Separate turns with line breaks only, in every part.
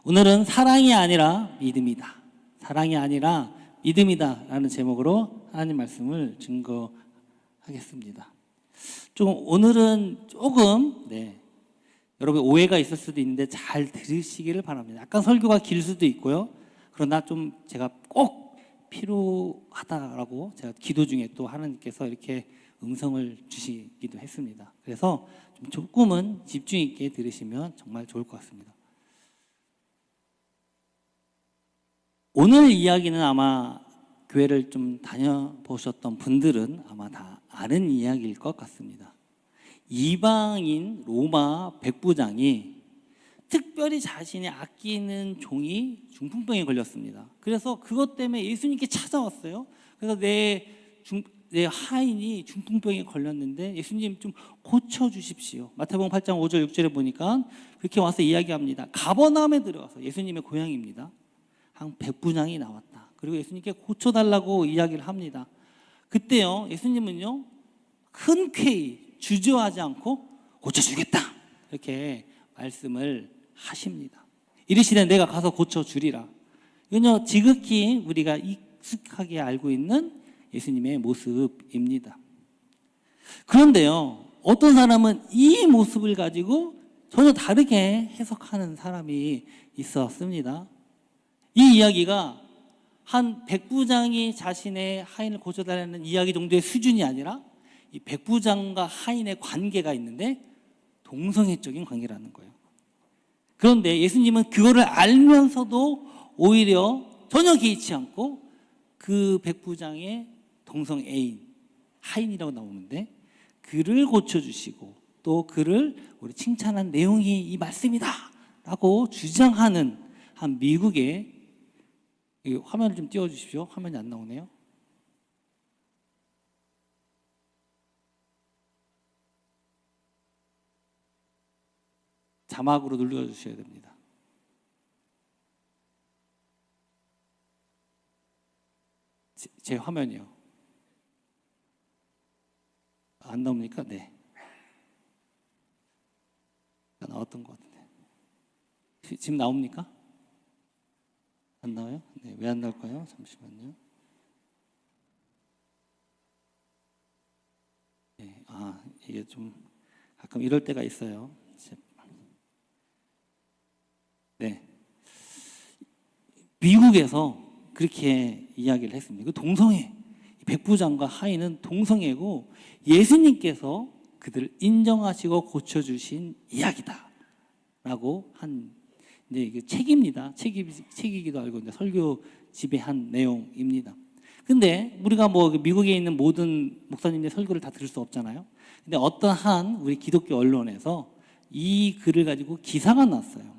오늘은 사랑이 아니라 믿음이다. 사랑이 아니라 믿음이다 라는 제목으로 하나님 말씀을 증거하겠습니다. 오늘은 조금 여러분 오해가 있을 수도 있는데 잘 들으시기를 바랍니다. 약간 설교가 길 수도 있고요. 그러나 좀 제가 꼭 필요하다라고 제가 기도 중에 또 하나님께서 이렇게 음성을 주시기도 했습니다. 그래서 좀 조금은 집중 있게 들으시면 정말 좋을 것 같습니다. 오늘 이야기는 아마 교회를 좀 다녀보셨던 분들은 아마 다 아는 이야기일 것 같습니다. 이방인 로마 백부장이 특별히 자신이 아끼는 종이 중풍병에 걸렸습니다. 그래서 그것 때문에 예수님께 찾아왔어요. 그래서 내 하인이 중풍병에 걸렸는데 예수님 좀 고쳐주십시오. 마태복음 8장 5절 6절에 보니까 그렇게 와서 이야기합니다. 가버나움에 들어가서 예수님의 고향입니다. 한 백부장이 나왔다. 그리고 예수님께 고쳐달라고 이야기를 합니다. 그때요 예수님은요 흔쾌히 주저하지 않고 고쳐주겠다 이렇게 말씀을 하십니다. 이르시되 내가 가서 고쳐주리라. 이건요 지극히 우리가 익숙하게 알고 있는 예수님의 모습입니다. 그런데요 어떤 사람은 이 모습을 가지고 전혀 다르게 해석하는 사람이 있었습니다. 이 이야기가 한 백부장이 자신의 하인을 고쳐달라는 이야기 정도의 수준이 아니라 이 백부장과 하인의 관계가 있는데 동성애적인 관계라는 거예요. 그런데 예수님은 그거를 알면서도 오히려 전혀 개의치 않고 그 백부장의 동성애인 하인이라고 나오는데 그를 고쳐주시고 또 그를 우리 칭찬한 내용이 이 말씀이다 라고 주장하는 한 미국의 화면을 좀 띄워주십시오. 화면이 안 나오네요. 자막으로 눌러주셔야 됩니다. 제 화면이요. 안 나옵니까? 네. 나왔던 것 같은데. 지금 나옵니까? 안 나와요? 네, 왜 안 나올까요? 잠시만요. 네, 이게 좀 가끔 이럴 때가 있어요. 네, 미국에서 그렇게 이야기를 했습니다. 그 동성애, 백부장과 하인은 동성애고 예수님께서 그들을 인정하시고 고쳐주신 이야기다라고 한 이게 책입니다. 책이기도 알고 이제 설교 지배한 내용입니다. 근데 우리가 미국에 있는 모든 목사님의 설교를 다 들을 수 없잖아요. 근데 어떠한 우리 기독교 언론에서 이 글을 가지고 기사가 났어요.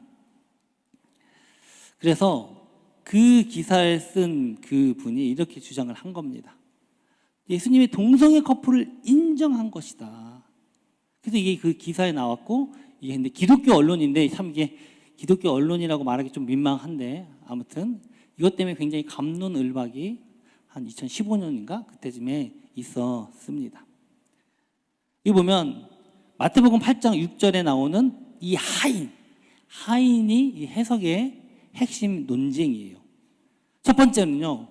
그래서 그 기사에 쓴 그 분이 이렇게 주장을 한 겁니다. 예수님이 동성애 커플을 인정한 것이다. 그래서 이게 그 기사에 나왔고 이게 근데 기독교 언론인데 참 이게 기독교 언론이라고 말하기 좀 민망한데 아무튼 이것 때문에 굉장히 갑론을박이 한 2015년인가 그때쯤에 있었습니다. 여기 보면 마태복음 8장 6절에 나오는 이 하인이 이 해석의 핵심 논쟁이에요. 첫 번째는요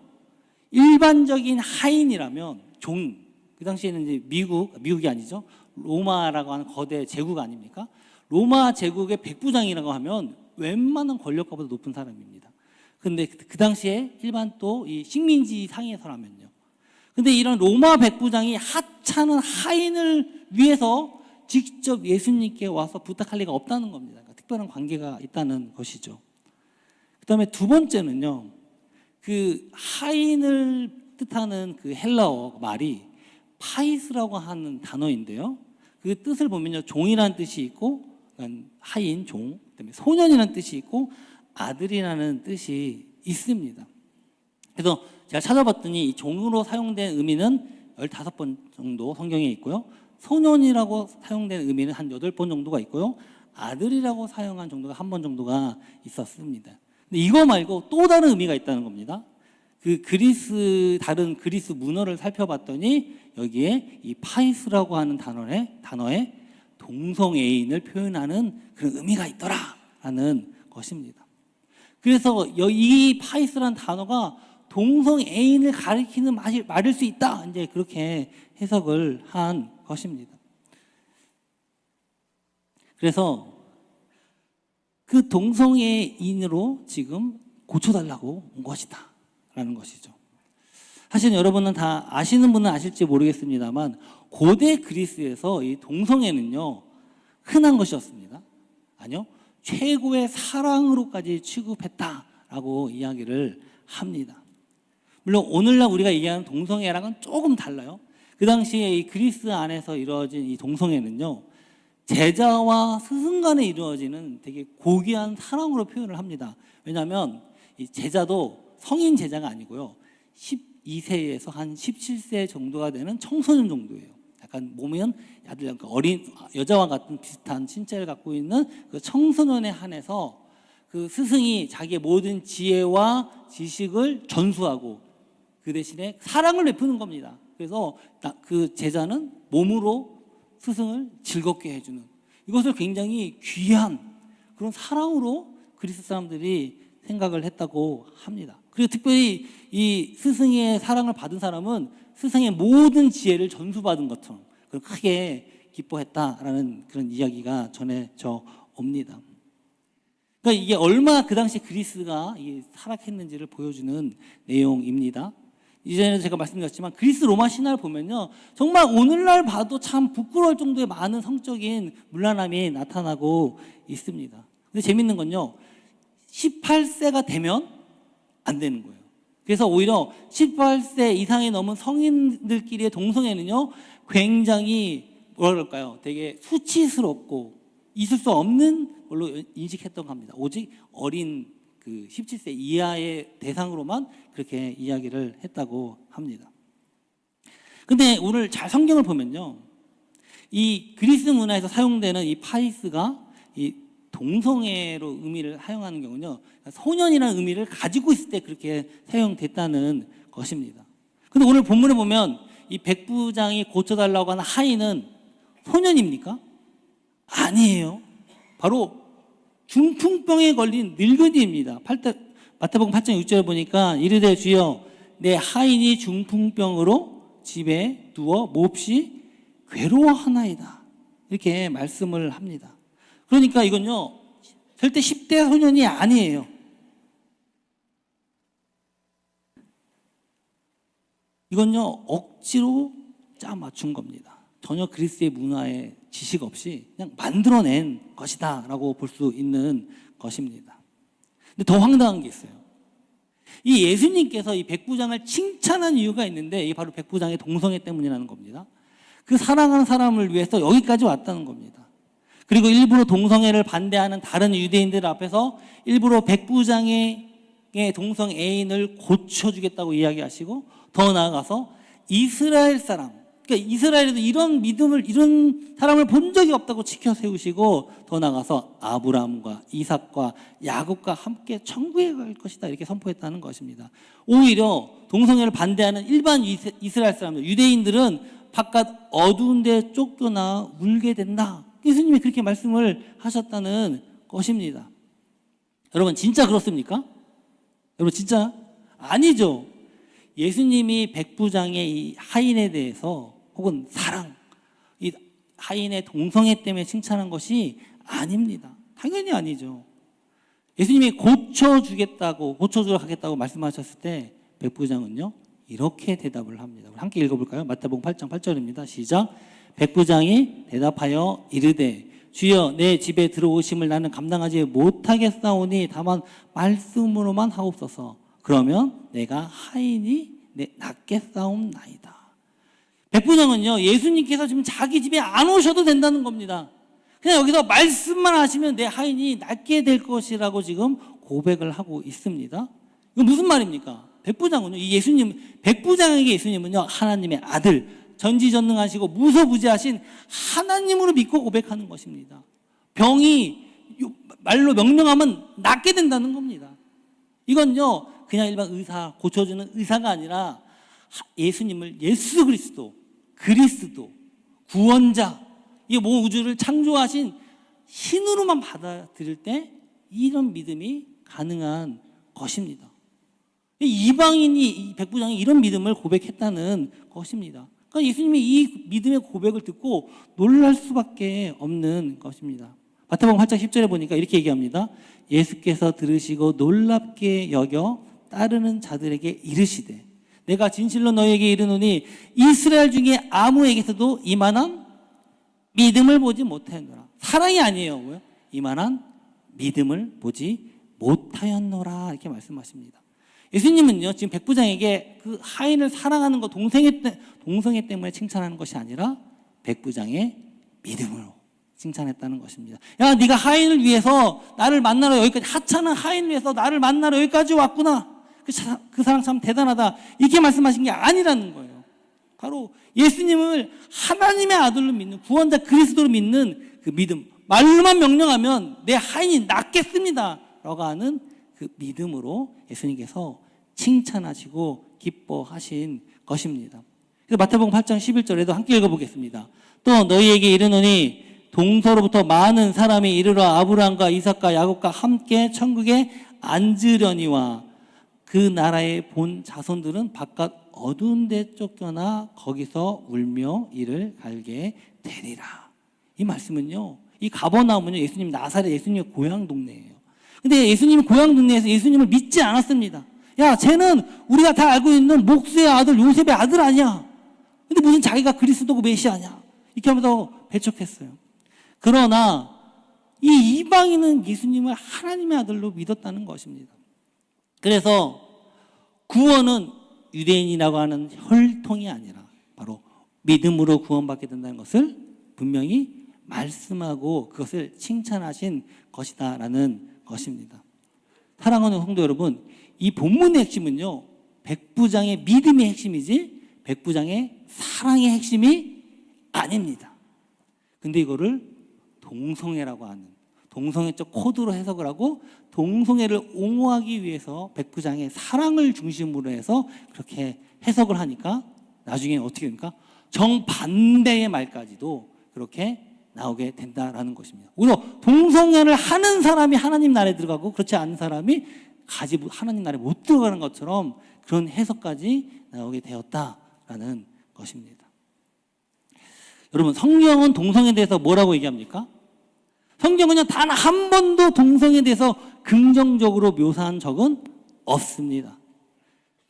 일반적인 하인이라면 그 당시에는 이제 미국이 아니죠 로마라고 하는 거대 제국 아닙니까? 로마 제국의 백부장이라고 하면 웬만한 권력가보다 높은 사람입니다. 근데 그 당시에 일반 또 이 식민지 상에서라면요. 근데 이런 로마 백부장이 하찮은 하인을 위해서 직접 예수님께 와서 부탁할 리가 없다는 겁니다. 그러니까 특별한 관계가 있다는 것이죠. 그 다음에 두 번째는요. 그 하인을 뜻하는 그 헬라어 말이 파이스라고 하는 단어인데요. 그 뜻을 보면요. 종이라는 뜻이 있고 하인, 종, 그다음에 소년이라는 뜻이 있고 아들이라는 뜻이 있습니다. 그래서 제가 찾아봤더니 이 종으로 사용된 의미는 15번 정도 성경에 있고요. 소년이라고 사용된 의미는 한 8번 정도가 있고요. 아들이라고 사용한 정도가 1번 정도가 있었습니다. 근데 이거 말고 또 다른 의미가 있다는 겁니다. 다른 그리스 문어를 살펴봤더니 여기에 이 파이스라고 하는 단어에 동성애인을 표현하는 그런 의미가 있더라라는 것입니다. 그래서 이 파이스라는 단어가 동성 애인을 가리키는 말일 수 있다. 이제 그렇게 해석을 한 것입니다. 그래서 그 동성애인으로 지금 고쳐달라고 온 것이다 라는 것이죠. 사실 여러분은 다 아시는 분은 아실지 모르겠습니다만 고대 그리스에서 이 동성애는요 흔한 것이었습니다. 아니요, 최고의 사랑으로까지 취급했다라고 이야기를 합니다. 물론 오늘날 우리가 얘기하는 동성애랑은 조금 달라요. 그 당시에 이 그리스 안에서 이루어진 이 동성애는요 제자와 스승 간에 이루어지는 되게 고귀한 사랑으로 표현을 합니다. 왜냐하면 이 제자도 성인 제자가 아니고요 12세에서 한 17세 정도가 되는 청소년 정도예요. 약간 몸은 아들, 어린 여자와 같은 비슷한 신체를 갖고 있는 그 청소년에 한해서 그 스승이 자기의 모든 지혜와 지식을 전수하고 그 대신에 사랑을 베푸는 겁니다. 그래서 그 제자는 몸으로 스승을 즐겁게 해주는, 이것을 굉장히 귀한 그런 사랑으로 그리스 사람들이 생각을 했다고 합니다. 그리고 특별히 이 스승의 사랑을 받은 사람은 스승의 모든 지혜를 전수받은 것처럼 크게 기뻐했다라는 그런 이야기가 전해져 옵니다. 그러니까 이게 얼마나 그 당시 그리스가 타락했는지를 보여주는 내용입니다. 이전에 제가 말씀드렸지만 그리스 로마 신화를 보면요 정말 오늘날 봐도 참 부끄러울 정도의 많은 성적인 문란함이 나타나고 있습니다. 근데 재밌는 건요 18세가 되면 안 되는 거예요. 그래서 오히려 18세 이상이 넘은 성인들끼리의 동성애는요 굉장히 뭐라 그럴까요, 되게 수치스럽고 있을 수 없는 걸로 인식했던 겁니다. 오직 어린 그 17세 이하의 대상으로만 그렇게 이야기를 했다고 합니다. 근데 오늘 잘 성경을 보면요 이 그리스 문화에서 사용되는 이 파이스가 이 동성애로 의미를 사용하는 경우는요 소년이라는 의미를 가지고 있을 때 그렇게 사용됐다는 것입니다. 근데 오늘 본문에 보면 이 백부장이 고쳐달라고 하는 하인은 소년입니까? 아니에요. 바로 중풍병에 걸린 늙은이입니다. 마태복음 8장 6절에 보니까 이르되 주여 내 하인이 중풍병으로 집에 누워 몹시 괴로워하나이다 이렇게 말씀을 합니다. 그러니까 이건요 절대 10대 소년이 아니에요. 이건요 억지로 짜 맞춘 겁니다. 전혀 그리스의 문화에 지식 없이 그냥 만들어낸 것이다 라고 볼 수 있는 것입니다. 근데 더 황당한 게 있어요. 이 예수님께서 이 백부장을 칭찬한 이유가 있는데 이게 바로 백부장의 동성애 때문이라는 겁니다. 그 사랑하는 사람을 위해서 여기까지 왔다는 겁니다. 그리고 일부러 동성애를 반대하는 다른 유대인들 앞에서 일부러 백부장의 동성 애인을 고쳐주겠다고 이야기하시고 더 나아가서 이스라엘 사람, 그러니까 이스라엘에도 이런 믿음을, 이런 사람을 본 적이 없다고 지켜 세우시고 더 나아가서 아브라함과 이삭과 야곱과 함께 천국에 갈 것이다 이렇게 선포했다는 것입니다. 오히려 동성애를 반대하는 일반 이스라엘 사람들, 유대인들은 바깥 어두운 데 쫓겨나 울게 된다. 예수님이 그렇게 말씀을 하셨다는 것입니다. 여러분 진짜 그렇습니까? 여러분 진짜 아니죠. 예수님이 백부장의 이 하인에 대해서 혹은 사랑, 이 하인의 동성애 때문에 칭찬한 것이 아닙니다. 당연히 아니죠. 예수님이 고쳐주겠다고, 고쳐주러 가겠다고 말씀하셨을 때 백부장은요 이렇게 대답을 합니다. 우리 함께 읽어볼까요? 마태복음 8장 8절입니다. 시작. 백부장이 대답하여 이르되 주여 내 집에 들어오심을 나는 감당하지 못하겠사오니 다만 말씀으로만 하옵소서. 그러면 내가 하인이 낫겠사옵나이다. 백부장은요 예수님께서 지금 자기 집에 안 오셔도 된다는 겁니다. 그냥 여기서 말씀만 하시면 내 하인이 낫게 될 것이라고 지금 고백을 하고 있습니다. 이건 무슨 말입니까? 백부장은요, 이 예수님, 백부장에게 예수님은요 하나님의 아들, 전지전능하시고 무소부지하신 하나님으로 믿고 고백하는 것입니다. 병이 말로 명령하면 낫게 된다는 겁니다. 이건요 그냥 일반 의사, 고쳐주는 의사가 아니라 예수님을 예수 그리스도, 그리스도, 구원자, 이 모든 우주를 창조하신 신으로만 받아들일 때 이런 믿음이 가능한 것입니다. 이방인이, 이 백부장이 이런 믿음을 고백했다는 것입니다. 그러니까 예수님이 이 믿음의 고백을 듣고 놀랄 수밖에 없는 것입니다. 마태복음 8장 10절에 보니까 이렇게 얘기합니다. 예수께서 들으시고 놀랍게 여겨 따르는 자들에게 이르시되 내가 진실로 너희에게 이르노니 이스라엘 중에 아무에게서도 이만한 믿음을 보지 못하였노라. 사랑이 아니에요. 뭐요? 이만한 믿음을 보지 못하였노라 이렇게 말씀하십니다. 예수님은요 지금 백부장에게 그 하인을 사랑하는 거 동성애 때문에 칭찬하는 것이 아니라 백부장의 믿음으로 칭찬했다는 것입니다. 야, 네가 하인을 위해서 나를 만나러 여기까지, 하찮은 하인을 위해서 나를 만나러 여기까지 왔구나. 그 사람 참 대단하다. 이렇게 말씀하신 게 아니라는 거예요. 바로 예수님을 하나님의 아들로 믿는, 구원자 그리스도로 믿는 그 믿음, 말로만 명령하면 내 하인이 낫겠습니다 라고 하는 그 믿음으로 예수님께서 칭찬하시고 기뻐하신 것입니다. 그래서 마태복음 8장 11절에도 함께 읽어보겠습니다. 또 너희에게 이르노니 동서로부터 많은 사람이 이르러 아브라함과 이삭과 야곱과 함께 천국에 앉으려니와 그 나라의 본 자손들은 바깥 어두운 데 쫓겨나 거기서 울며 이를 갈게 되리라. 이 말씀은요, 이 가버나움은요 예수님 나사렛 예수님의 고향 동네예요. 근데 예수님이 고향 동네에서 예수님을 믿지 않았습니다. 야, 쟤는 우리가 다 알고 있는 목수의 아들 요셉의 아들 아니야. 근데 무슨 자기가 그리스도고 메시아냐 이렇게 하면서 배척했어요. 그러나 이 이방인은 예수님을 하나님의 아들로 믿었다는 것입니다. 그래서 구원은 유대인이라고 하는 혈통이 아니라 바로 믿음으로 구원받게 된다는 것을 분명히 말씀하고 그것을 칭찬하신 것이다라는 것입니다. 사랑하는 성도 여러분, 이 본문의 핵심은요 백부장의 믿음의 핵심이지 백부장의 사랑의 핵심이 아닙니다. 근데 이거를 동성애라고 하는, 동성애적 코드로 해석을 하고 동성애를 옹호하기 위해서 백부장의 사랑을 중심으로 해서 그렇게 해석을 하니까 나중에 어떻게 됩니까? 정반대의 말까지도 그렇게 나오게 된다라는 것입니다. 오히려 동성애를 하는 사람이 하나님 나라에 들어가고 그렇지 않은 사람이 하나님 나라에 못 들어가는 것처럼 그런 해석까지 나오게 되었다라는 것입니다. 여러분, 성경은 동성애에 대해서 뭐라고 얘기합니까? 성경은요 단 한 번도 동성애에 대해서 긍정적으로 묘사한 적은 없습니다.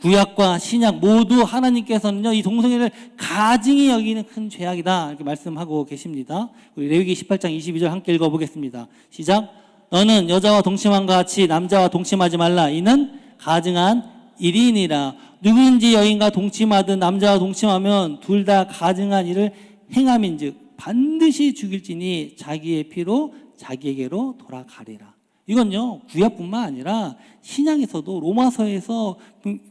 구약과 신약 모두 하나님께서는요 이 동성애를 가증히 여기는 큰 죄악이다 이렇게 말씀하고 계십니다. 우리 레위기 18장 22절 함께 읽어보겠습니다. 시작. 너는 여자와 동침함과 같이 남자와 동침하지 말라. 이는 가증한 일이니라. 누구든지 여인과 동침하든 남자와 동침하면 둘 다 가증한 일을 행함인즉 반드시 죽일지니 자기의 피로 자기에게로 돌아가리라. 이건요 구약뿐만 아니라 신약에서도 로마서에서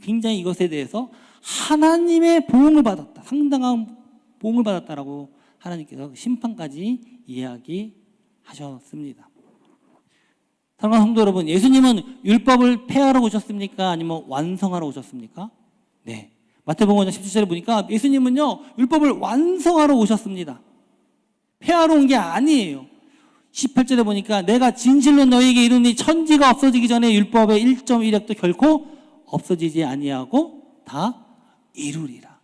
굉장히 이것에 대해서 하나님의 보응을 받았다, 상당한 보응을 받았다라고 하나님께서 심판까지 이야기하셨습니다. 사랑하는 성도 여러분, 예수님은 율법을 폐하러 오셨습니까? 아니면 완성하러 오셨습니까? 네, 마태복음 17절에 보니까 예수님은요 율법을 완성하러 오셨습니다. 폐하러 온 게 아니에요. 18절에 보니까 내가 진실로 너희에게 이르니 천지가 없어지기 전에 율법의 1.1획도 결코 없어지지 아니하고 다 이루리라.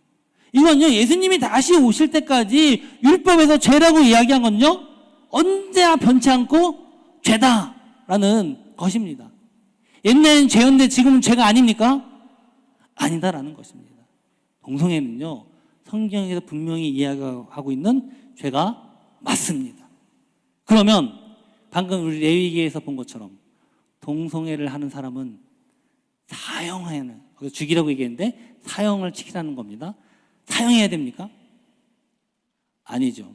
이건요 예수님이 다시 오실 때까지 율법에서 죄라고 이야기한 건요 언제나 변치 않고 죄다라는 것입니다. 옛날엔 죄였는데 지금은 죄가 아닙니까? 아니다라는 것입니다. 동성애는요 성경에서 분명히 이야기하고 있는 죄가 맞습니다. 그러면 방금 우리 레위기에서 본 것처럼 동성애를 하는 사람은 사형하는, 죽이라고 얘기했는데 사형을 시키라는 겁니다. 사형해야 됩니까? 아니죠.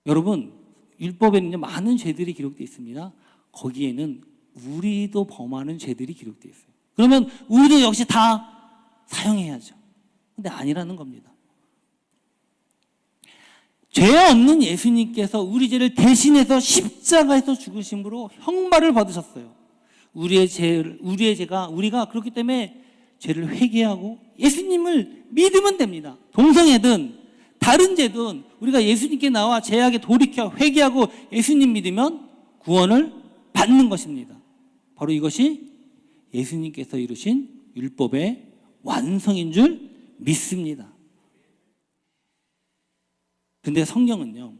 여러분, 율법에는요 많은 죄들이 기록되어 있습니다. 거기에는 우리도 범하는 죄들이 기록되어 있어요. 그러면 우리도 역시 다 사형해야죠. 근데 아니라는 겁니다. 죄 없는 예수님께서 우리 죄를 대신해서 십자가에서 죽으심으로 형벌을 받으셨어요. 우리의 죄가, 우리가 그렇기 때문에 죄를 회개하고 예수님을 믿으면 됩니다. 동성애든 다른 죄든 우리가 예수님께 나와 죄악에 돌이켜 회개하고 예수님 믿으면 구원을 받는 것입니다. 바로 이것이 예수님께서 이루신 율법의 완성인 줄 믿습니다. 근데 성경은요,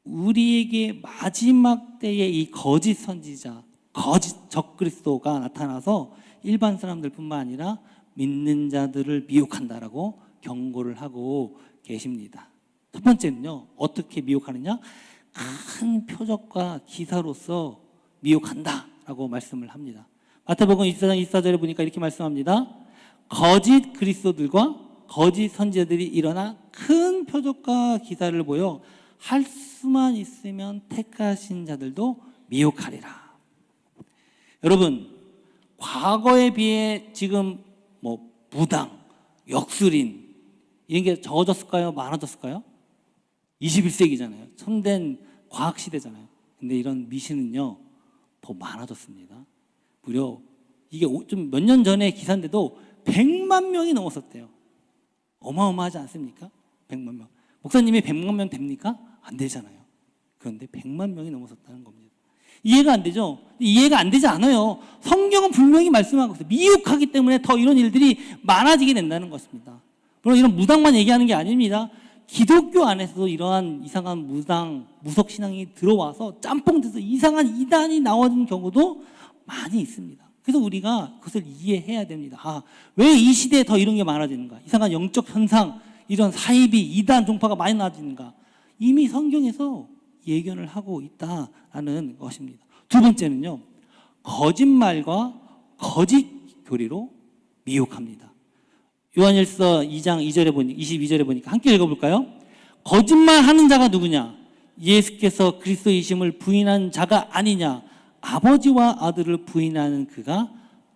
우리에게 마지막 때에 이 거짓 선지자, 거짓 적그리스도가 나타나서 일반 사람들뿐만 아니라 믿는 자들을 미혹한다라고 경고를 하고 계십니다. 첫 번째는요, 어떻게 미혹하느냐? 큰 표적과 기사로서 미혹한다라고 말씀을 합니다. 마태복음 24장 24절에 보니까 이렇게 말씀합니다. 거짓 그리스도들과 거짓 선지자들이 일어나 큰 표적과 기사를 보여 할 수만 있으면 택하신 자들도 미혹하리라. 여러분, 과거에 비해 지금 무당, 역술인 이런 게 적어졌을까요? 많아졌을까요? 21세기잖아요. 첨단 과학 시대잖아요. 근데 이런 미신은요, 더 많아졌습니다. 무려 이게 좀 몇 년 전의 기사인데도 100만 명이 넘었었대요. 어마어마하지 않습니까? 100만 명. 목사님이 100만 명 됩니까? 안 되잖아요. 그런데 100만 명이 넘었었다는 겁니다. 이해가 안 되죠? 이해가 안 되지 않아요. 성경은 분명히 말씀하고 있어요. 미혹하기 때문에 더 이런 일들이 많아지게 된다는 것입니다. 물론 이런 무당만 얘기하는 게 아닙니다. 기독교 안에서도 이러한 이상한 무당, 무속신앙이 들어와서 짬뽕돼서 이상한 이단이 나오는 경우도 많이 있습니다. 그래서 우리가 그것을 이해해야 됩니다. 왜 이 시대에 더 이런 게 많아지는가? 이상한 영적 현상, 이런 사이비, 이단 종파가 많이 나아지는가? 이미 성경에서 예견을 하고 있다라는 것입니다. 두 번째는요, 거짓말과 거짓 교리로 미혹합니다. 요한일서 2장 2절에 보니까 22절에 보니까 함께 읽어볼까요? 거짓말하는 자가 누구냐? 예수께서 그리스도이심을 부인한 자가 아니냐? 아버지와 아들을 부인하는 그가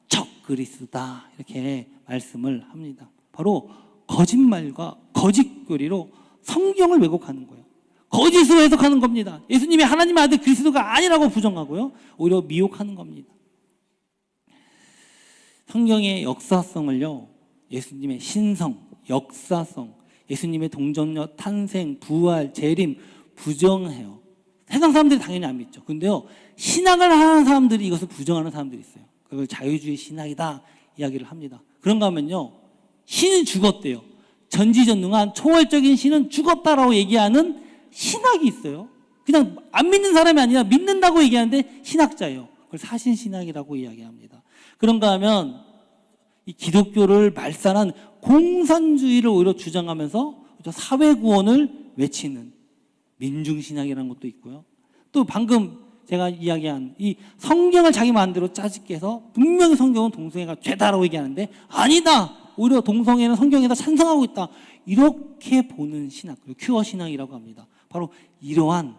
적그리스도다. 이렇게 말씀을 합니다. 바로 거짓말과 거짓 교리로 성경을 왜곡하는 거예요. 거짓으로 해석하는 겁니다. 예수님이 하나님의 아들 그리스도가 아니라고 부정하고요, 오히려 미혹하는 겁니다. 성경의 역사성을요, 예수님의 신성, 역사성, 예수님의 동정녀, 탄생, 부활, 재림 부정해요. 세상 사람들이 당연히 안 믿죠. 근데요, 신학을 하는 사람들이 이것을 부정하는 사람들이 있어요. 그걸 자유주의 신학이다 이야기를 합니다. 그런가 하면요, 신은 죽었대요. 전지전능한 초월적인 신은 죽었다라고 얘기하는 신학이 있어요. 그냥 안 믿는 사람이 아니라 믿는다고 얘기하는데 신학자예요. 그걸 사신신학이라고 이야기합니다. 그런가 하면 이 기독교를 말살한 공산주의를 오히려 주장하면서 사회구원을 외치는 민중신학이라는 것도 있고요. 또 방금 제가 이야기한 이 성경을 자기 마음대로 짜집게 해서 분명히 성경은 동성애가 죄다라고 얘기하는데 아니다! 오히려 동성애는 성경에다 찬성하고 있다. 이렇게 보는 신학, 큐어 신학이라고 합니다. 바로 이러한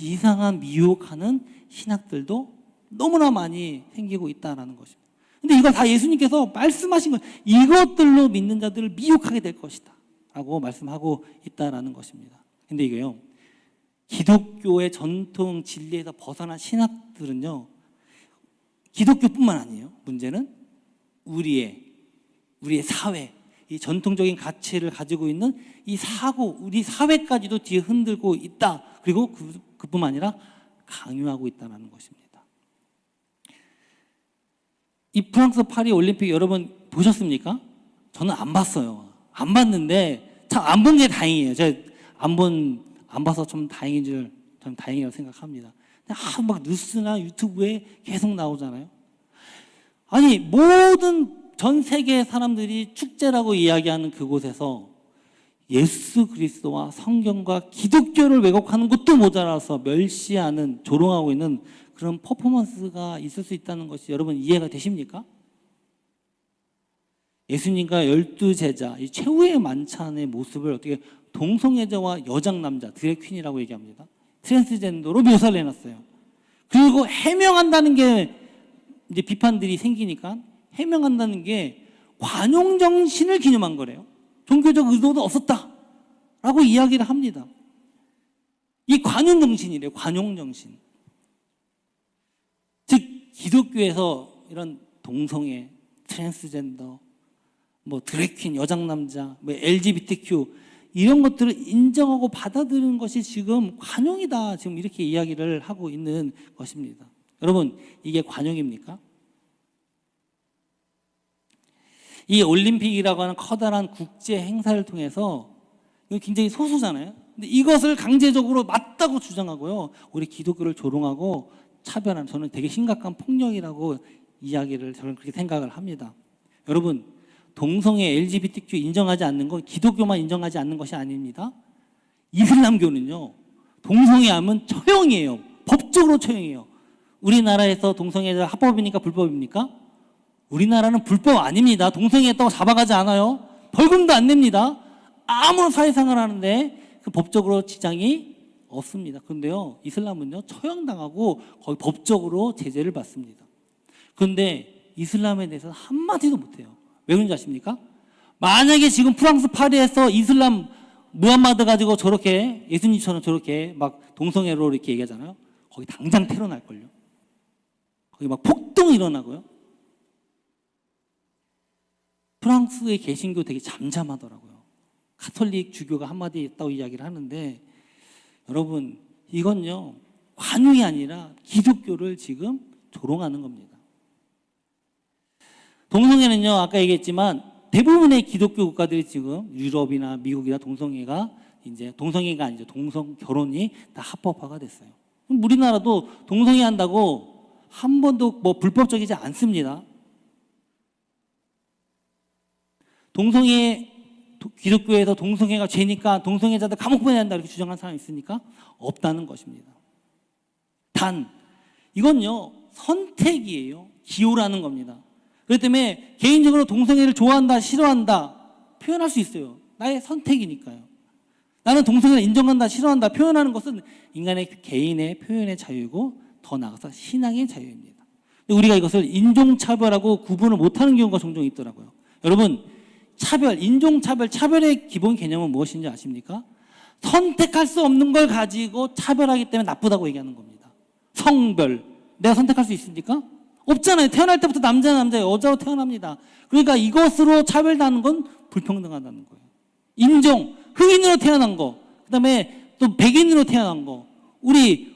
이상한 미혹하는 신학들도 너무나 많이 생기고 있다는 것입니다. 근데 이거 다 예수님께서 말씀하신 것, 이것들로 믿는 자들을 미혹하게 될 것이다 라고 말씀하고 있다는 것입니다. 근데 이게요, 기독교의 전통 진리에서 벗어난 신학들은요, 기독교뿐만 아니에요. 문제는 우리의 사회, 이 전통적인 가치를 가지고 있는 이 사고, 우리 사회까지도 뒤에 흔들고 있다. 그리고 그뿐만 아니라 강요하고 있다는 것입니다. 이 프랑스 파리 올림픽 여러분 보셨습니까? 저는 안 봤어요. 안 봤는데 참 안 본 게 다행이에요. 제가 안 봐서 좀 다행인 줄 저는 다행이라고 생각합니다. 막 뉴스나 유튜브에 계속 나오잖아요. 아니, 모든 전 세계 사람들이 축제라고 이야기하는 그곳에서 예수 그리스도와 성경과 기독교를 왜곡하는 것도 모자라서 멸시하는, 조롱하고 있는 그런 퍼포먼스가 있을 수 있다는 것이 여러분 이해가 되십니까? 예수님과 12제자, 이 최후의 만찬의 모습을 어떻게 동성애자와 여장남자, 드래퀸이라고 얘기합니다. 트랜스젠더로 묘사를 해놨어요. 그리고 해명한다는 게 이제 비판들이 생기니까 해명한다는 게 관용정신을 기념한 거래요. 종교적 의도도 없었다라고 이야기를 합니다. 이 관용정신이래요. 관용정신. 즉 기독교에서 이런 동성애, 트랜스젠더, 드래퀸, 여장남자, LGBTQ 이런 것들을 인정하고 받아들이는 것이 지금 관용이다. 지금 이렇게 이야기를 하고 있는 것입니다. 여러분, 이게 관용입니까? 이 올림픽이라고 하는 커다란 국제 행사를 통해서 이거 굉장히 소수잖아요. 근데 이것을 강제적으로 맞다고 주장하고요. 우리 기독교를 조롱하고 차별하는, 저는 되게 심각한 폭력이라고 이야기를, 저는 그렇게 생각을 합니다. 여러분, 동성애 LGBTQ 인정하지 않는 건 기독교만 인정하지 않는 것이 아닙니다. 이슬람교는요, 동성애하면 처형이에요. 법적으로 처형이에요. 우리나라에서 동성애자 합법입니까? 불법입니까? 우리나라는 불법 아닙니다. 동성애했다고 잡아가지 않아요. 벌금도 안 냅니다. 아무런 사회생활 하는데 그 법적으로 지장이 없습니다. 그런데요, 이슬람은요, 처형당하고 거의 법적으로 제재를 받습니다. 그런데 이슬람에 대해서는 한마디도 못해요. 왜 그런지 아십니까? 만약에 지금 프랑스 파리에서 이슬람 무함마드 가지고 저렇게 예수님처럼 저렇게 막 동성애로 이렇게 얘기하잖아요. 거기 당장 테러 날걸요. 거기 막 폭동이 일어나고요. 프랑스의 개신교 되게 잠잠하더라고요. 가톨릭 주교가 한마디 했다고 이야기를 하는데, 여러분, 이건요, 관용이 아니라 기독교를 지금 조롱하는 겁니다. 동성애는요, 아까 얘기했지만 대부분의 기독교 국가들이 지금 유럽이나 미국이나 동성애가 아니죠. 동성 결혼이 다 합법화가 됐어요. 우리나라도 동성애 한다고 한 번도 뭐 불법적이지 않습니다. 기독교에서 동성애가 죄니까 동성애자들 감옥 보내야 한다 이렇게 주장하는 사람이 있습니까? 없다는 것입니다. 단, 이건요, 선택이에요. 기호라는 겁니다. 그렇기 때문에 개인적으로 동성애를 좋아한다, 싫어한다 표현할 수 있어요. 나의 선택이니까요. 나는 동성애를 인정한다, 싫어한다 표현하는 것은 인간의 개인의 표현의 자유이고 더 나아가서 신앙의 자유입니다. 우리가 이것을 인종차별하고 구분을 못하는 경우가 종종 있더라고요. 여러분, 인종차별, 차별의 기본 개념은 무엇인지 아십니까? 선택할 수 없는 걸 가지고 차별하기 때문에 나쁘다고 얘기하는 겁니다. 성별, 내가 선택할 수 있습니까? 없잖아요. 태어날 때부터 남자, 여자로 태어납니다. 그러니까 이것으로 차별당하는 건 불평등하다는 거예요. 인종, 흑인으로 태어난 거, 그 다음에 또 백인으로 태어난 거, 우리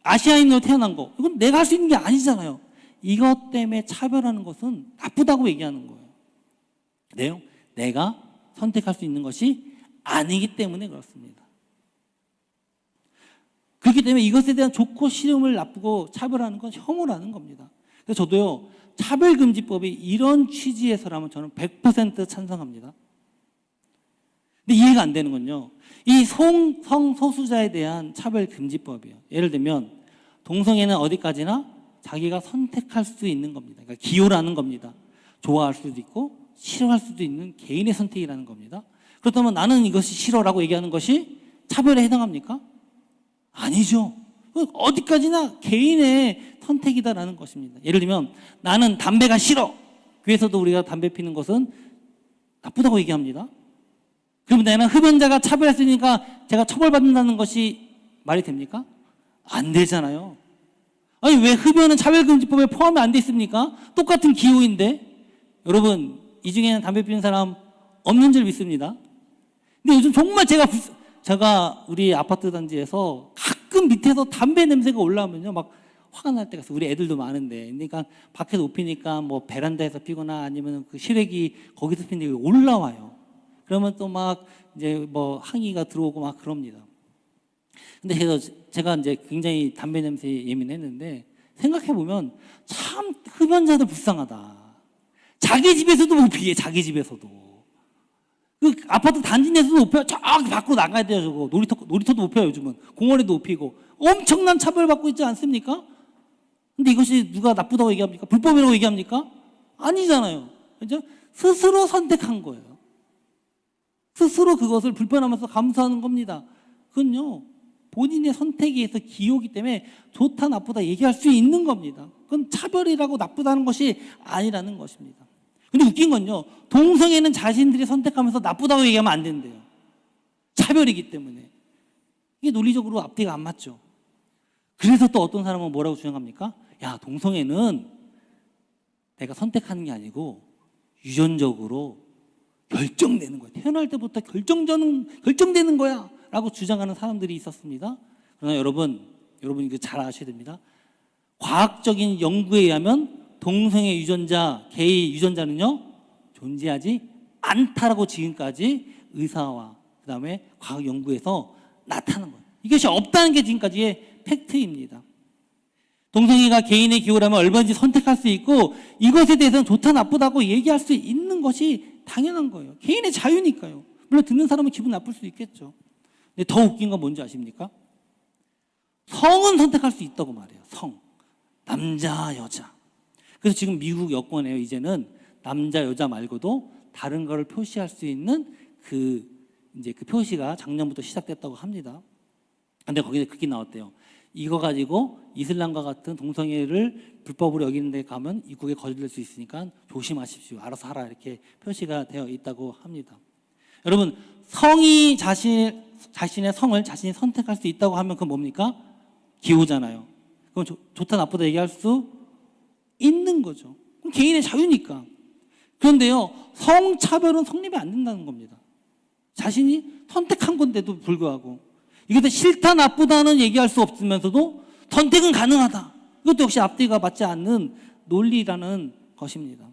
아시아인으로 태어난 거, 이건 내가 할 수 있는 게 아니잖아요. 이것 때문에 차별하는 것은 나쁘다고 얘기하는 거예요. 근데요, 내가 선택할 수 있는 것이 아니기 때문에 그렇습니다. 그렇기 때문에 이것에 대한 좋고 싫음을 나쁘고 차별하는 건 혐오라는 겁니다. 그래서 저도요, 차별금지법이 이런 취지에서라면 저는 100% 찬성합니다. 근데 이해가 안 되는 건요, 이 성소수자에 대한 차별금지법이에요. 예를 들면 동성애는 어디까지나 자기가 선택할 수 있는 겁니다. 그러니까 기호라는 겁니다. 좋아할 수도 있고 싫어할 수도 있는 개인의 선택이라는 겁니다. 그렇다면 나는 이것이 싫어라고 얘기하는 것이 차별에 해당합니까? 아니죠. 어디까지나 개인의 선택이다라는 것입니다. 예를 들면 나는 담배가 싫어. 교회에서도 우리가 담배 피는 것은 나쁘다고 얘기합니다. 그러면 내가 흡연자가 차별했으니까 제가 처벌받는다는 것이 말이 됩니까? 안 되잖아요. 아니, 왜 흡연은 차별금지법에 포함이 안 돼 있습니까? 똑같은 기호인데. 여러분, 이 중에는 담배 피우는 사람 없는 줄 믿습니다. 근데 요즘 정말 제가 우리 아파트 단지에서 가끔 밑에서 담배 냄새가 올라오면요, 막 화가 날 때가 있어요. 우리 애들도 많은데. 그러니까 밖에서 못 피니까 뭐 베란다에서 피거나 아니면 그 실외기 거기서 피는데 올라와요. 그러면 또 막 이제 뭐 항의가 들어오고 막 그럽니다. 근데 제가 이제 굉장히 담배 냄새에 예민했는데 생각해보면 참 흡연자들 불쌍하다. 자기 집에서도 못 피해, 자기 집에서도. 그 아파트 단지 내에서도 못 피워. 저기 밖으로 나가야 돼요, 저거. 놀이터도 못 피워요, 요즘은. 공원에도 못 피고. 엄청난 차별받고 있지 않습니까? 근데 이것이 누가 나쁘다고 얘기합니까? 불법이라고 얘기합니까? 아니잖아요. 그죠? 스스로 선택한 거예요. 스스로 그것을 불편하면서 감수하는 겁니다. 그건요, 본인의 선택에 의해서 기호기 때문에 좋다, 나쁘다 얘기할 수 있는 겁니다. 그건 차별이라고 나쁘다는 것이 아니라는 것입니다. 근데 웃긴 건요, 동성애는 자신들이 선택하면서 나쁘다고 얘기하면 안 된대요. 차별이기 때문에. 이게 논리적으로 앞뒤가 안 맞죠. 그래서 또 어떤 사람은 뭐라고 주장합니까? 야, 동성애는 내가 선택하는 게 아니고 유전적으로 결정되는 거야. 태어날 때부터 결정되는 거야 라고 주장하는 사람들이 있었습니다. 그러나 여러분 이거 잘 아셔야 됩니다. 과학적인 연구에 의하면 동성애 유전자, 게이 유전자는요 존재하지 않다라고 지금까지 의사와 그다음에 과학 연구에서 나타난 거예요. 이것이 없다는 게 지금까지의 팩트입니다. 동성애가 개인의 기호라면 얼마든지 선택할 수 있고 이것에 대해서는 좋다 나쁘다고 얘기할 수 있는 것이 당연한 거예요. 개인의 자유니까요. 물론 듣는 사람은 기분 나쁠 수 있겠죠. 근데 더 웃긴 건 뭔지 아십니까? 성은 선택할 수 있다고 말해요. 성. 남자, 여자. 그래서 지금 미국 여권에요. 이제는 남자, 여자 말고도 다른 거를 표시할 수 있는 그 표시가 작년부터 시작됐다고 합니다. 근데 거기에 그렇게 나왔대요. 이거 가지고 이슬람과 같은 동성애를 불법으로 여기는 데 가면 입국에 거절될 수 있으니까 조심하십시오. 알아서 하라. 이렇게 표시가 되어 있다고 합니다. 여러분, 성이 자신의 성을 자신이 선택할 수 있다고 하면 그건 뭡니까? 기호잖아요. 그건 좋다 나쁘다 얘기할 수 있는 거죠. 그럼 개인의 자유니까. 그런데요, 성차별은 성립이 안 된다는 겁니다. 자신이 선택한 건데도 불구하고 이것도 싫다 나쁘다는 얘기할 수 없으면서도 선택은 가능하다. 이것도 역시 앞뒤가 맞지 않는 논리라는 것입니다.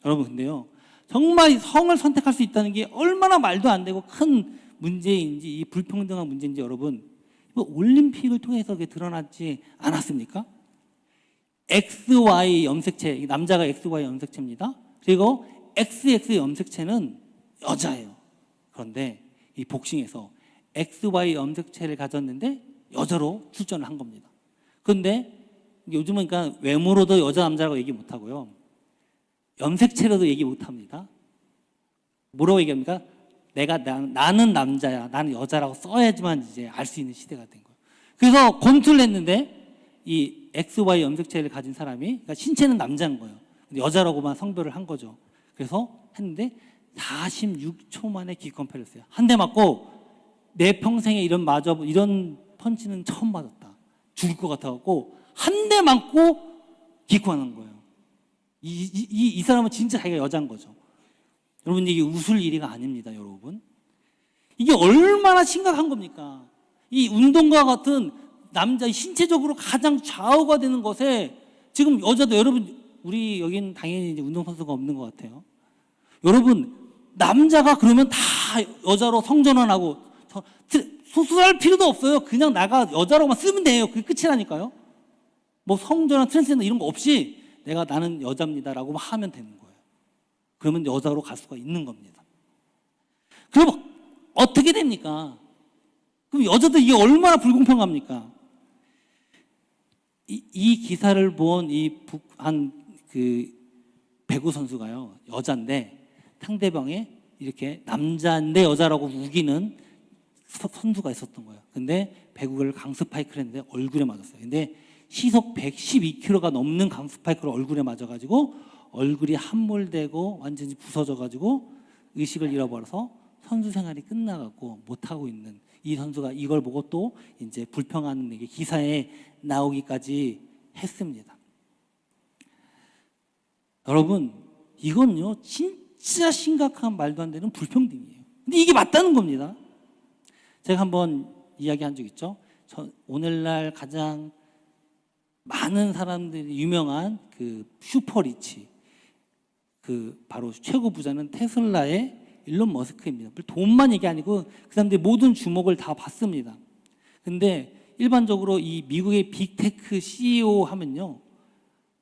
여러분, 근데요, 정말 성을 선택할 수 있다는 게 얼마나 말도 안 되고 큰 문제인지, 이 불평등한 문제인지 여러분, 올림픽을 통해서 드러나지 않았습니까? XY 염색체, 남자가 XY 염색체입니다. 그리고 XX 염색체는 여자예요. 그런데 이 복싱에서 XY 염색체를 가졌는데 여자로 출전을 한 겁니다. 그런데 요즘은 그러니까 외모로도 여자 남자라고 얘기 못 하고요. 염색체로도 얘기 못 합니다. 뭐라고 얘기합니까? 나는 남자야, 나는 여자라고 써야지만 이제 알 수 있는 시대가 된 거예요. 그래서 검투를 했는데 이 XY 염색체를 가진 사람이, 그러니까 신체는 남자인 거예요. 근데 여자라고만 성별을 한 거죠. 그래서 했는데 46초 만에 기권패를 했어요. 한 대 맞고 내 평생에 이런 펀치는 처음 맞았다. 죽을 것 같아갖고 한 대 맞고 기권한 거예요. 이 사람은 진짜 자기가 여자인 거죠. 여러분, 이게 웃을 일이가 아닙니다. 여러분, 이게 얼마나 심각한 겁니까? 이 운동과 같은 남자 신체적으로 가장 좌우가 되는 것에 지금 여자도, 여러분, 우리 여기는 당연히 이제 운동선수가 없는 것 같아요. 여러분, 남자가 그러면 다 여자로 성전환하고 수술할 필요도 없어요. 그냥 나가 여자로만 쓰면 돼요. 그게 끝이라니까요. 뭐 성전환, 트랜스젠더 이런 거 없이 나는 여자입니다라고 하면 되는 거예요. 그러면 여자로 갈 수가 있는 겁니다. 그럼 어떻게 됩니까? 그럼 여자들 이게 얼마나 불공평합니까? 이 기사를 본 그 배구 선수가요, 여자인데 상대방에 이렇게 남자인데 여자라고 우기는 선수가 있었던 거예요. 근데 배구를 강스파이크를 했는데 얼굴에 맞았어요. 근데 시속 112km가 넘는 강스파이크를 얼굴에 맞아가지고 얼굴이 함몰되고 완전히 부서져가지고 의식을 잃어버려서 선수 생활이 끝나가고 못하고 있는 이 선수가 이걸 보고 또 이제 불평하는 게 기사에 나오기까지 했습니다. 여러분, 이건요 진짜 심각한 말도 안 되는 불평등이에요. 근데 이게 맞다는 겁니다. 제가 한번 이야기한 적 있죠. 오늘날 가장 많은 사람들이 유명한 그 슈퍼리치, 그 바로 최고 부자는 테슬라의 일론 머스크입니다. 돈만 얘기 아니고 그 사람들이 모든 주목을 다 받습니다. 근데 일반적으로 이 미국의 빅테크 CEO 하면요,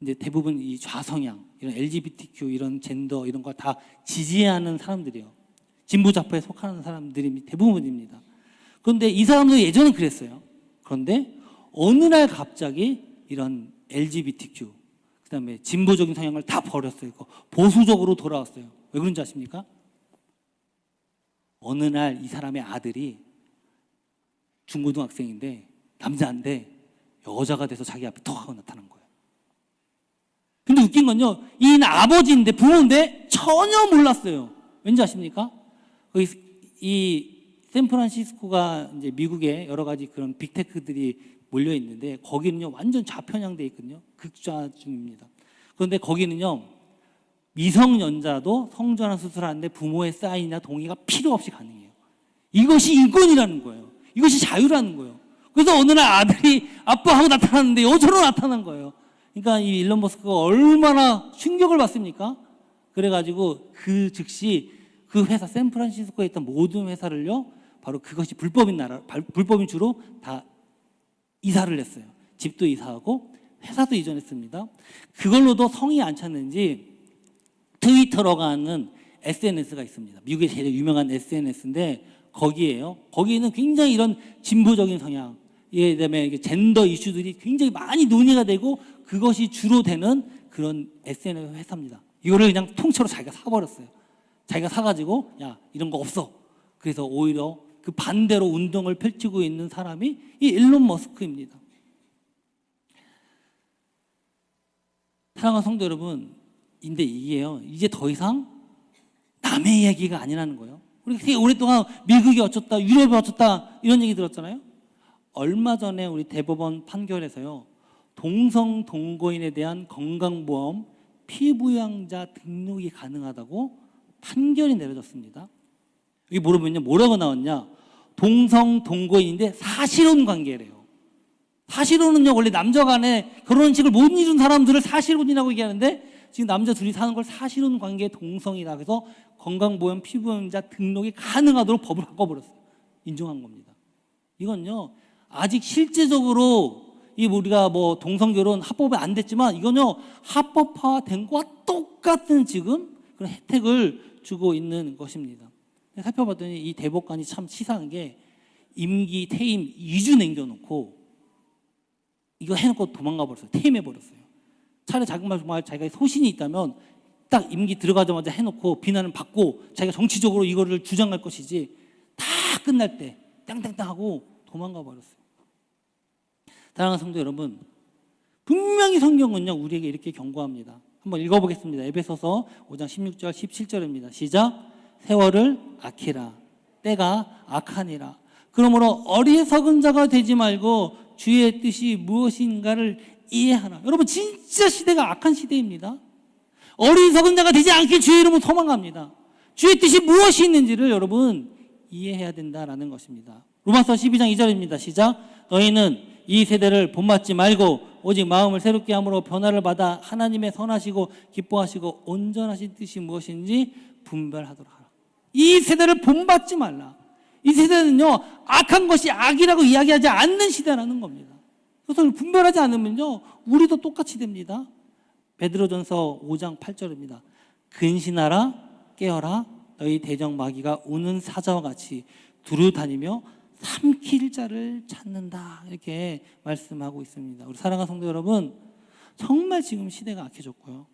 이제 대부분 이 좌성향, 이런 LGBTQ, 이런 젠더 이런 걸 다 지지하는 사람들이에요. 진보 좌파에 속하는 사람들이 대부분입니다. 그런데 이 사람도 예전엔 그랬어요. 그런데 어느 날 갑자기 이런 LGBTQ, 그다음에 진보적인 성향을 다 버렸어요. 보수적으로 돌아왔어요. 왜 그런지 아십니까? 어느 날 이 사람의 아들이 중고등학생인데 남자인데 여자가 돼서 자기 앞에 턱 하고 나타난 거예요. 근데 웃긴 건요, 이 아버지인데 부모인데 전혀 몰랐어요. 왠지 아십니까? 이 샌프란시스코가 이제 미국에 여러 가지 그런 빅테크들이 몰려 있는데 거기는요 완전 좌편향돼 있거든요. 극좌중입니다. 그런데 거기는요 미성년자도 성전환 수술하는데 부모의 사인이나 동의가 필요 없이 가능해요. 이것이 인권이라는 거예요. 이것이 자유라는 거예요. 그래서 어느 날 아들이 아빠하고 나타났는데 여자로 나타난 거예요. 그러니까 이 일론 머스크가 얼마나 충격을 받습니까? 그래가지고 그 즉시 그 회사 샌프란시스코에 있던 모든 회사를요, 바로 그것이 불법인 주로 다 이사를 했어요. 집도 이사하고 회사도 이전했습니다. 그걸로도 성이 안 찼는지 트위터라고 하는 SNS가 있습니다. 미국의 제일 유명한 SNS인데 거기에는 굉장히 이런 진보적인 성향, 그다음에 젠더 이슈들이 굉장히 많이 논의가 되고 그것이 주로 되는 그런 SNS 회사입니다. 이거를 그냥 통째로 자기가 사버렸어요. 자기가 사가지고 야 이런 거 없어. 그래서 오히려 그 반대로 운동을 펼치고 있는 사람이 이 일론 머스크입니다. 사랑하는 성도 여러분, 근데 이게요, 이제 더 이상 남의 이야기가 아니라는 거예요. 우리 되게 오랫동안 미국이 어쩌다, 유럽이 어쩌다 이런 얘기 들었잖아요. 얼마 전에 우리 대법원 판결에서요, 동성 동거인에 대한 건강보험 피부양자 등록이 가능하다고 판결이 내려졌습니다. 이게 물어보면요, 뭐라고 나왔냐? 동성 동거인인데 사실혼 관계래요. 사실혼은요, 원래 남자 간에 결혼식을 못 이룬 사람들을 사실혼이라고 얘기하는데 지금 남자 둘이 사는 걸 사실혼 관계 동성이다. 그래서 건강보험 피부양자 등록이 가능하도록 법을 바꿔버렸어요. 인정한 겁니다. 이건요, 아직 실제적으로 우리가 뭐 동성결혼 합법이 안 됐지만 이건요, 합법화된 것과 똑같은 지금 그런 혜택을 주고 있는 것입니다. 살펴봤더니 이 대법관이 참 치사한 게 임기 퇴임 2주 남겨놓고 이거 해놓고 도망가 버렸어요. 퇴임해 버렸어요. 차라리 정말 자기가 소신이 있다면 딱 임기 들어가자마자 해놓고 비난을 받고 자기가 정치적으로 이거를 주장할 것이지, 다 끝날 때 땅땅땅 하고 도망가 버렸어요. 사랑하는 성도 여러분, 분명히 성경은요, 우리에게 이렇게 경고합니다. 한번 읽어보겠습니다. 에베소서 5장 16절 17절입니다. 시작. 세월을 아키라, 때가 악하니라. 그러므로 어리석은 자가 되지 말고 주의 뜻이 무엇인가를 이해하라. 여러분, 진짜 시대가 악한 시대입니다. 어리석은 자가 되지 않게 주의 이름으로 소망합니다. 주의 뜻이 무엇이 있는지를 여러분 이해해야 된다라는 것입니다. 로마서 12장 2절입니다. 시작. 너희는 이 세대를 본받지 말고 오직 마음을 새롭게 함으로 변화를 받아 하나님의 선하시고 기뻐하시고 온전하신 뜻이 무엇인지 분별하도록 하라. 이 세대를 본받지 말라. 이 세대는요, 악한 것이 악이라고 이야기하지 않는 시대라는 겁니다. 그래서 분별하지 않으면요, 우리도 똑같이 됩니다. 베드로전서 5장 8절입니다. 근신하라, 깨어라. 너희 대적 마귀가 우는 사자와 같이 두루 다니며 삼킬 자를 찾는다. 이렇게 말씀하고 있습니다. 우리 사랑하는 성도 여러분, 정말 지금 시대가 악해졌고요,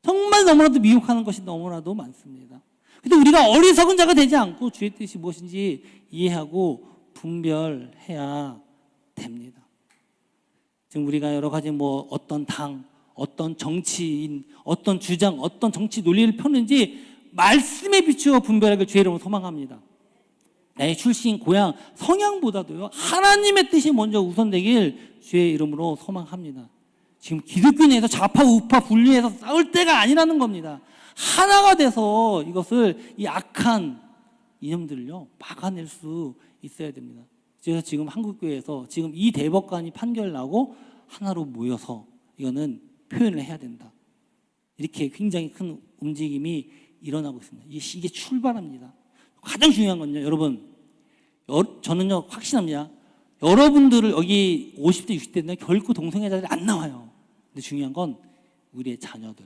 정말 너무나도 미혹하는 것이 너무나도 많습니다. 근데 우리가 어리석은 자가 되지 않고 주의 뜻이 무엇인지 이해하고 분별해야 됩니다. 지금 우리가 여러 가지 어떤 당, 어떤 정치인, 어떤 주장, 어떤 정치 논리를 펴는지 말씀에 비추어 분별하길 주의 이름으로 소망합니다. 나의 출신, 고향, 성향보다도요, 하나님의 뜻이 먼저 우선되길 주의 이름으로 소망합니다. 지금 기독교 내에서 좌파, 우파 분리해서 싸울 때가 아니라는 겁니다. 하나가 돼서 이것을, 이 악한 이념들을요, 막아낼 수 있어야 됩니다. 그래서 지금 한국교회에서 지금 이 대법관이 판결 나고 하나로 모여서 이거는 표현을 해야 된다. 이렇게 굉장히 큰 움직임이 일어나고 있습니다. 이게 출발합니다. 가장 중요한 건요, 여러분, 저는요, 확신합니다. 여러분들을 여기 50대, 60대는 결코 동성애자들이 안 나와요. 근데 중요한 건 우리의 자녀들,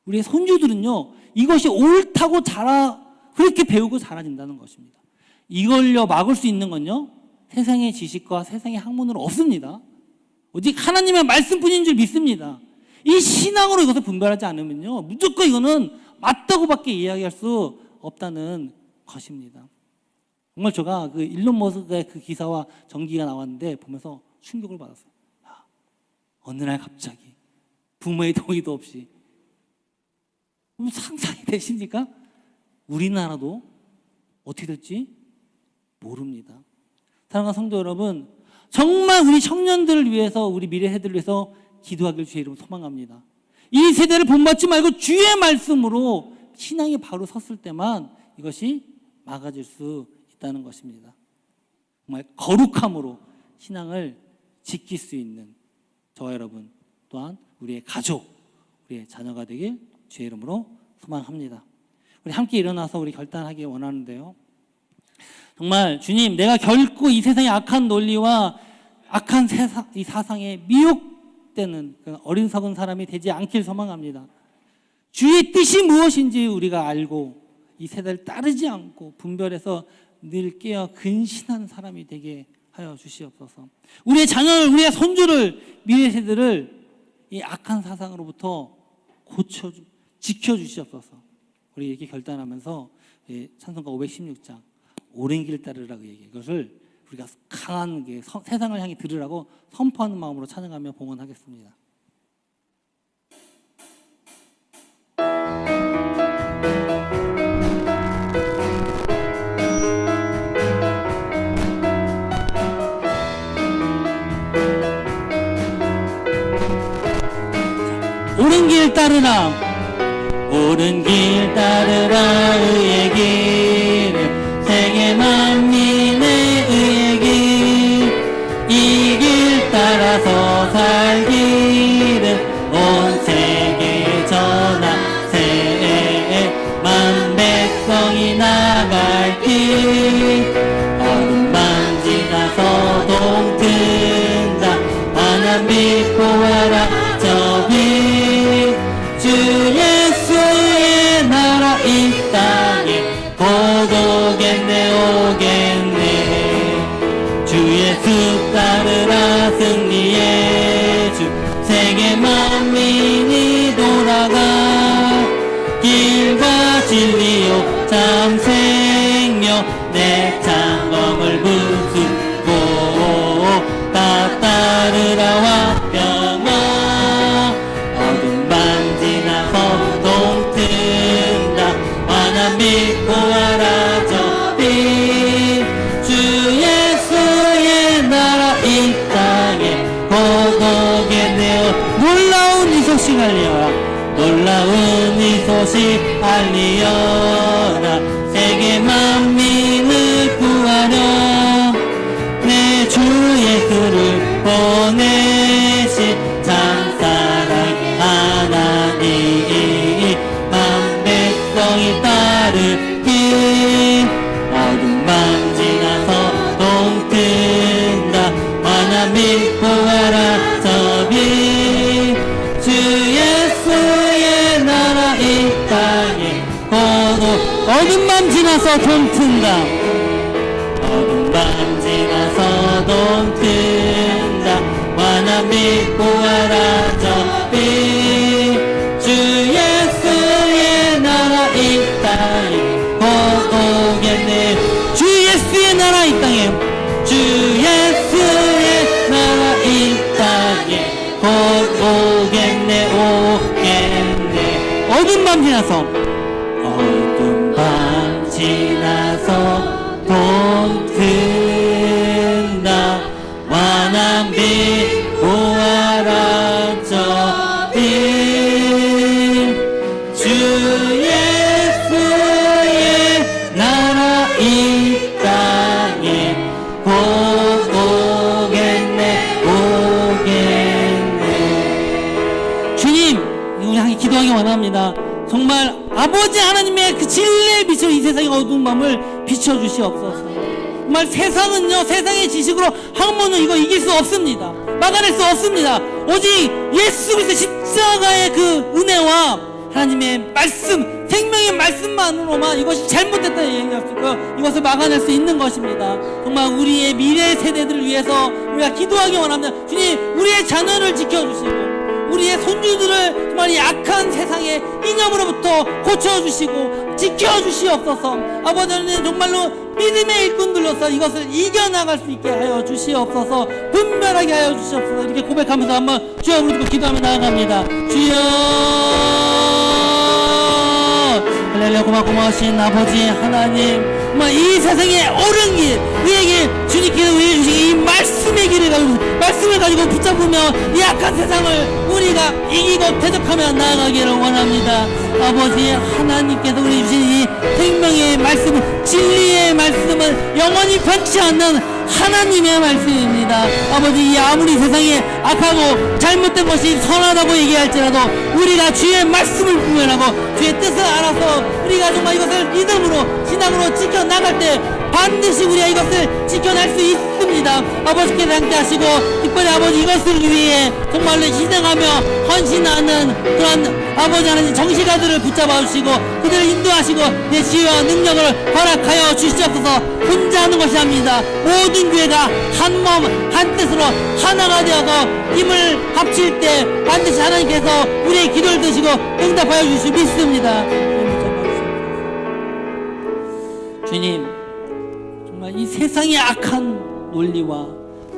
우리의 손주들은요, 이것이 옳다고 그렇게 배우고 자라진다는 것입니다. 이걸요, 막을 수 있는 건요, 세상의 지식과 세상의 학문으로 없습니다. 오직 하나님의 말씀뿐인 줄 믿습니다. 이 신앙으로 이것을 분별하지 않으면요, 무조건 이거는 맞다고밖에 이야기할 수 없다는 것입니다. 정말 제가 그 일론 머스크의 그 기사와 전기가 나왔는데 보면서 충격을 받았어요. 어느 날 갑자기 부모의 동의도 없이, 상상이 되십니까? 우리나라도 어떻게 될지 모릅니다. 사랑하는 성도 여러분, 정말 우리 청년들을 위해서, 우리 미래 세대를 위해서 기도하길 주의 이름으로 소망합니다. 이 세대를 본받지 말고 주의 말씀으로 신앙이 바로 섰을 때만 이것이 막아질 수 있다는 것입니다. 정말 거룩함으로 신앙을 지킬 수 있는 저와 여러분 또한 우리의 가족, 우리의 자녀가 되길 주의 이름으로 소망합니다. 우리 함께 일어나서 우리 결단하기 원하는데요. 정말 주님, 내가 결코 이 세상의 악한 논리와 악한 이 사상에 미혹되는 어리석은 사람이 되지 않길 소망합니다. 주의 뜻이 무엇인지 우리가 알고 이 세대를 따르지 않고 분별해서 늘 깨어 근신한 사람이 되게 하여 주시옵소서. 우리의 자녀를, 우리의 손주를, 미래 세대를 이 악한 사상으로부터 지켜주시옵소서. 우리 이렇게 결단하면서 찬송가 516장 옳은 길 따르라고 얘기해. 이것을 우리가 강한 세상을 향해 들으라고 선포하는 마음으로 찬양하며 봉헌하겠습니다. 옳은 길 따르라, 옳은 길 따르라. 의의 길을, 세계 만민의 의의 길, 이 길 따라서 살기를 온 세계에 전하세. 만 백성이 나갈 길, 어둠만 지나서 동튼다. 환한 빛 보아라 저 빛. 주 예수의 나라 이 땅에 고독겠네 오겠네. 주 예수 따르라 승리의 주. 세계 만민이 돌아가 길과 진리요 참 생명. 내 창검을 부수고 다 따르라 화평아. 빛 보아라 저 빛. 주 예수의 나라 이 땅에 고독겠네요. 놀라운 이 소식 알리어라, 놀라운 이 소식 알리어라. 세계 만민을 구하려 내 주 예수를 보내신 참사랑 하나님. 만 백성이 따르길, 어둠만 지나서 동튼다. 환한 빛 보아라 저 빛. 주 예수의 나라 이 땅에 고독. 어둠만 지나서 동튼다. 어둠만 지나서 동튼다. 환한 빛 보아라 저 빛. 주 예수의 나라 이 땅에 고독겠네. 주 예수의 나라 이 땅에, 주 예수의 나라 이 땅에 고독겠네 오겠네. 어둠 밤 지나서, 어둠 밤 지나서 동튼다. 환한 빛 보아라 저 빛. 주 예수의 나라 이 땅에 고독겠네 오겠네. 주님, 우리 함께 기도하기 원합니다. 정말 아버지 하나님의 그 진리의 빛으로 이 세상의 어두운 밤을 비춰주시옵소서. 정말 세상은요, 세상의 지식으로 학문은 이거 이길 수 없습니다. 막아낼 수 없습니다. 오직 예수 그리스도의 십자가의 그 은혜와 하나님의 말씀, 생명의 말씀만으로만 이것이 잘못됐다 얘기할 수 있고 이것을 막아낼 수 있는 것입니다. 정말 우리의 미래 세대들을 위해서 우리가 기도하기 원합니다. 주님, 우리의 자녀를 지켜주시고 우리의 손주들을 정말 약한 세상의 이념으로부터 고쳐주시고 지켜주시옵소서. 아버지는 정말로 믿음의 일꾼들로서 이것을 이겨나갈 수 있게 하여 주시옵소서. 분별하게 하여 주시옵소서. 이렇게 고백하면서 한번 주여 부르고 기도하며 나아갑니다. 주여, 할렐루야. 고마우신 아버지 하나님, 정말 이 세상의 옳은 길, 우리의 길, 주님께서 우리에게 주신 이 말씀의 길을 가지고, 말씀을 가지고 붙잡으며 이 악한 세상을 우리가 이기고 대적하며 나아가기를 원합니다. 아버지 하나님께서 우리 주신 이 생명의 말씀, 진리의 말씀을 영원히 변치 않는 하나님의 말씀입니다. 아버지, 아무리 세상에 악하고 잘못된 것이 선하다고 얘기할지라도 우리가 주의 말씀을 구현하고 주의 뜻을 알아서 우리가 정말 이것을 믿음으로 신앙으로 지켜나갈 때 반드시 우리가 이것을 지켜낼 수 있습니다. 아버지께서 함께 하시고 특별히 아버지 이것을 위해 정말로 희생하며 헌신하는 그런 아버지 하나님 정시가들을 붙잡아 주시고 그들을 인도하시고 내 지혜와 능력을 허락하여 주시옵소서. 혼자 하는 것이 아닙니다. 모든 교회가 한 몸 한 뜻으로 하나가 되어서 힘을 합칠 때 반드시 하나님께서 우리의 기도를 드시고 응답하여 주실 믿습니다. 주님, 정말 이 세상의 악한 논리와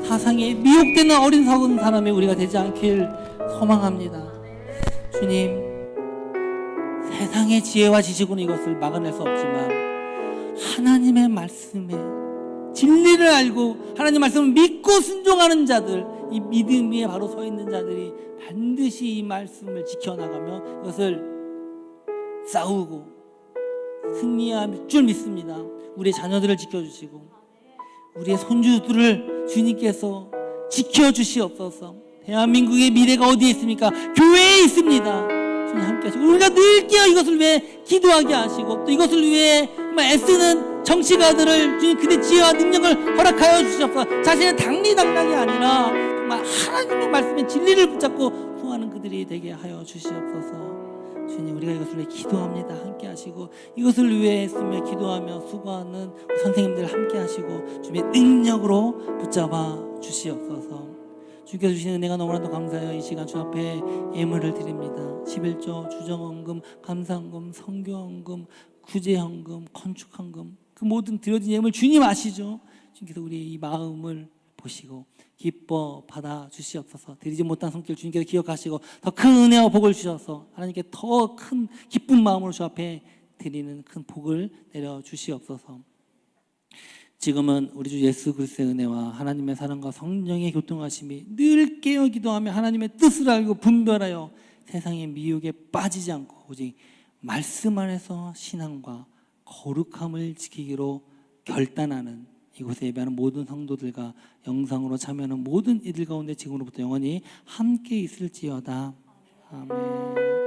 사상에 미혹되는 어린 적은 사람이 우리가 되지 않길 소망합니다. 주님, 세상의 지혜와 지식으로는 이것을 막아낼 수 없지만 하나님의 말씀에 진리를 알고 하나님 말씀을 믿고 순종하는 자들, 이 믿음 위에 바로 서 있는 자들이 반드시 이 말씀을 지켜나가며 이것을 싸우고 승리할 줄 믿습니다. 우리의 자녀들을 지켜주시고 우리의 손주들을 주님께서 지켜주시옵소서. 대한민국의 미래가 어디에 있습니까? 교회에 있습니다. 주님 함께 하시고 우리가 늘 깨어 이것을 위해 기도하게 하시고 또 이것을 위해 애쓰는 정치가들을 주님 그들의 지혜와 능력을 허락하여 주시옵소서. 자신의 당리당량이 아니라 정말 하나님의 말씀에 진리를 붙잡고 수고하는 그들이 되게 하여 주시옵소서. 주님, 우리가 이것을 위해 기도합니다. 함께 하시고 이것을 위해 쓰며 기도하며 수고하는 선생님들 함께 하시고 주님의 능력으로 붙잡아 주시옵소서. 주께서 주시는 은혜가 너무나도 감사해요. 이 시간 주 앞에 예물을 드립니다. 11조, 주정헌금, 감사헌금, 선교헌금, 구제헌금, 건축헌금 그 모든 드려진 예물 주님 아시죠? 주님께서 우리의 이 마음을 보시고 기뻐 받아 주시옵소서. 드리지 못한 손길 주님께서 기억하시고 더 큰 은혜와 복을 주셔서 하나님께 더 큰 기쁜 마음으로 주 앞에 드리는 큰 복을 내려 주시옵소서. 지금은 우리 주 예수 그리스도의 은혜와 하나님의 사랑과 성령의 교통하심이 늘 깨어 기도하며 하나님의 뜻을 알고 분별하여 세상의 미혹에 빠지지 않고 오직 말씀 안에서 신앙과 거룩함을 지키기로 결단하는 이곳에 예배하는 모든 성도들과 영상으로 참여하는 모든 이들 가운데 지금으로부터 영원히 함께 있을지어다. 아멘.